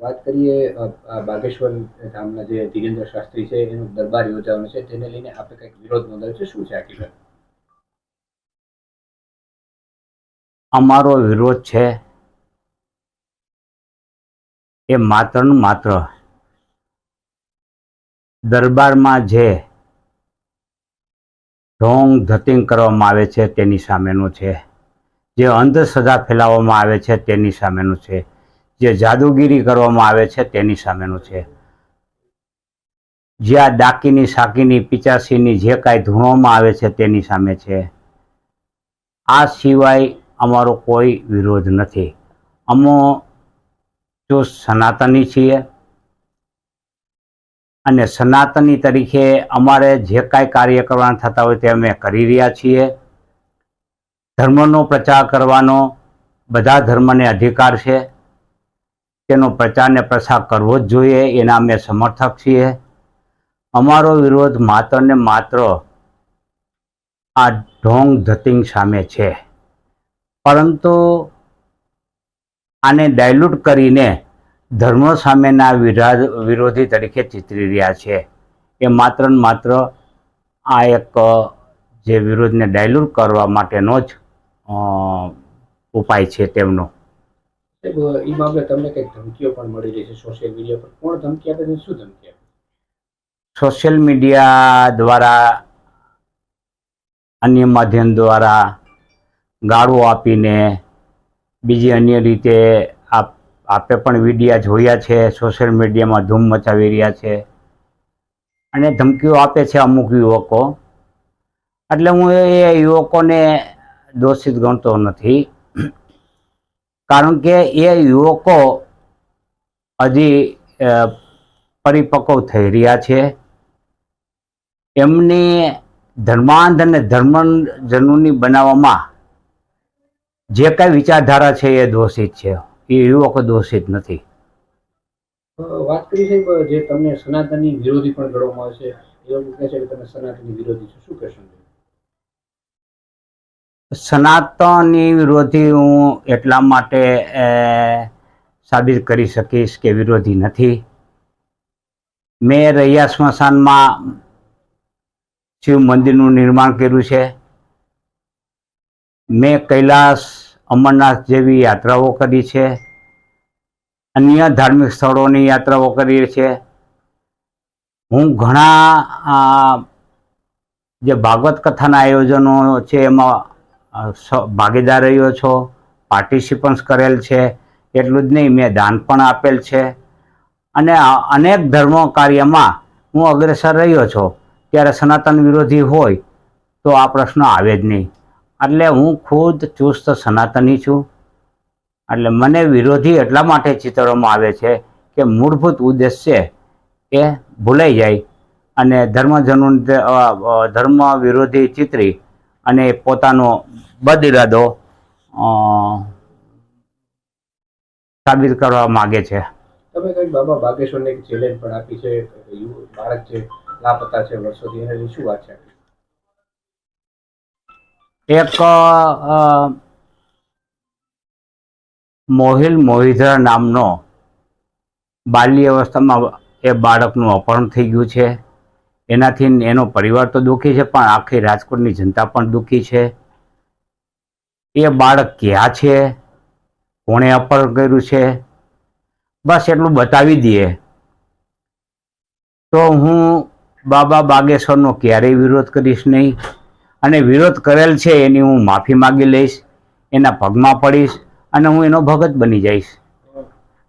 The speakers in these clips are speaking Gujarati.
વાત કરીએ બાગેશ્વર ધામના જે ધીરેન્દ્ર શાસ્ત્રી છે એનો દરબાર યોજાવાનો છે તેને લઈને આપણે કંઈક વિરોધ નોંધાવ્યો છે, શું છે હકીકત? અમારો વિરોધ છે એ માત્ર ને માત્ર દરબારમાં જે ઢોંગ ધતિંગ કરવામાં આવે છે તેની સામેનું છે, જે અંધશ્રદ્ધા ફેલાવવામાં આવે છે તેની સામેનું છે, જે જાદુગીરી કરવામાં આવે છે તેની સામેનું છે, જે આ ડાકીની સાકીની પિચાસીની જે કાંઈ ધૂણવામાં આવે છે તેની સામે છે. આ સિવાય અમારો કોઈ વિરોધ નથી. અમો જો સનાતની છીએ અને સનાતની તરીકે અમારે જે કાંઈ કાર્ય કરવાના થતા હોય તે અમે કરી રહ્યા છીએ. ધર્મનો પ્રચાર કરવાનો બધા ધર્મને અધિકાર છે, તેનો પ્રચાર ને પ્રસાર કરવો જ જોઈએ, એના અમે સમર્થક છીએ. અમારો વિરોધ માત્ર ને માત્ર આ ઢોંગ ધતિંગ સામે છે, પરંતુ આને ડાયલ્યુટ કરીને ધર્મ સામેના વિરોધી તરીકે ચિતરી રહ્યા છે. એ માત્ર ને માત્ર આ એક જે વિરોધને ડાયલ્યુટ કરવા માટેનો જ ઉપાય છે તેમનો. એ બાબતે તમને કંઈક ધમકીઓ પણ મળી રહી છે સોશિયલ મીડિયા પર, કોણ ધમકી આપે છે, શું ધમકી આપે? સોશિયલ મીડિયા દ્વારા, અન્ય માધ્યમ દ્વારા ગાળો આપીને, બીજી અન્ય રીતે આપે પણ વિડીયા જોયા છે, સોશિયલ મીડિયામાં ધૂમ મચાવી રહ્યા છે અને ધમકીઓ આપે છે અમુક યુવકો. એટલે હું એ યુવકોને દોષિત ગણતો નથી, કારણ કે એ યુવકો હજી પરિપક્વ થઈ રહ્યા છે. એમની ધર્માંધ અને ધર્મજનોની બનાવવામાં જે કાંઈ વિચારધારા છે એ દોષિત છે, એ યુવકો દોષિત નથી. વાત કરી છે જે તમને સનાતની વિરોધી પણ ગણવામાં આવે છે, એ લોકો કહે છે કે તમે સનાતની વિરોધી છો, શું કહેશો? સનાતની વિરોધી હું એટલા માટે સાબિત કરી શકીશ કે વિરોધી નથી. મેં રૈયા સ્મશાનમાં શિવ મંદિરનું નિર્માણ કર્યું છે. મેં કૈલાસ અમરનાથ જેવી યાત્રાઓ કરી છે, અન્ય ધાર્મિક સ્થળોની યાત્રાઓ કરી છે. હું ઘણા જે ભાગવત કથાના આયોજનો છે એમાં ભાગીદાર રહ્યો છો, પાર્ટિસિપન્સ કરેલ છે. એટલું જ નહીં, મેં દાન પણ આપેલ છે અને અનેક ધર્મ કાર્યમાં હું અગ્રેસર રહ્યો છું. ત્યારે સનાતન વિરોધી હોય તો આ પ્રશ્ન આવે જ નહીં. એટલે હું ખુદ ચુસ્ત સનાતની છું. એટલે મને વિરોધી એટલા માટે ચિતરવામાં આવે છે કે મૂળભૂત ઉદ્દેશ્ય એ ભૂલાઈ જાય અને ધર્મ વિરોધી ચિતરી અને પોતાનો બદ ઇરાદો સાબિત કરવા માગે છે. તમે કંઈક બાબા બાગેશ્વરને એક ચેલેન્જ પણ આપી છે, બાળક છે લાપતા છે વર્ષોથી, એની શું વાત છે? એક મોહિલ મોહિધરા નામનો બાલ્ય અવસ્થામાં એ બાળકનું અપહરણ થઈ ગયું છે. એનાથી એનો પરિવાર તો દુઃખી છે, પણ આખી રાજકોટની જનતા પણ દુઃખી છે. એ બાળક ક્યાં છે, કોણે અપહરણ કર્યું છે, બસ એટલું બતાવી દઈએ તો હું બાબા બાગેશ્વરનો ક્યારેય વિરોધ કરીશ નહીં. અને વિરોધ કરેલ છે એની હું માફી માગી લઈશ, એના પગમાં પડીશ અને હું એનો ભગત બની જઈશ,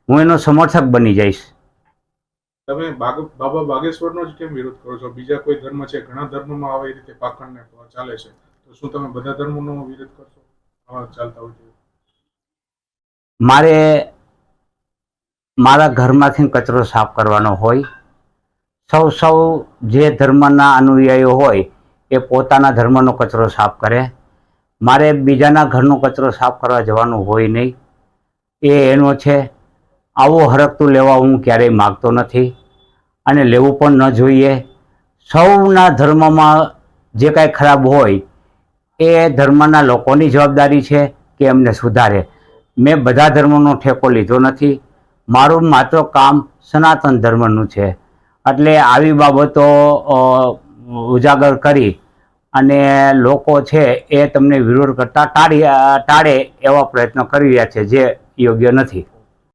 હું એનો સમર્થક બની જઈશ. તમે બાબા બાગેશ્વરનો જ કેમ વિરોધ કરો છો? બીજા કોઈ ધર્મ છે, ઘણા ધર્મમાં આવી રીતે પાખંડ ચાલે છે, તો શું તમે બધા ધર્મોનો વિરોધ કરશો ચાલતા હોય? મારે મારા ઘરમાંથી કચરો સાફ કરવાનો હોય. સૌ જે ધર્મના અનુયાયીઓ હોય એ પોતાના ધર્મનો કચરો સાફ કરે. મારે બીજાના ઘરનો કચરો સાફ કરવા જવાનું હોય નહીં, એ એનો છે. આવો હરકતું લેવા હું ક્યારેય માગતો નથી અને લેવું પણ ન જોઈએ. સૌના ધર્મમાં જે કાંઈ ખરાબ હોય એ ધર્મના લોકોની જવાબદારી છે કે એમને સુધારે. મેં બધા ધર્મોનો ઠેકો લીધો નથી. મારું માત્ર કામ સનાતન ધર્મનું છે. એટલે આવી બાબતો ઉજાગર કરી અને લોકો છે એ તમને વિરોધ કરતા ટાળે એવા પ્રયત્નો કરી રહ્યા છે, જે યોગ્ય નથી.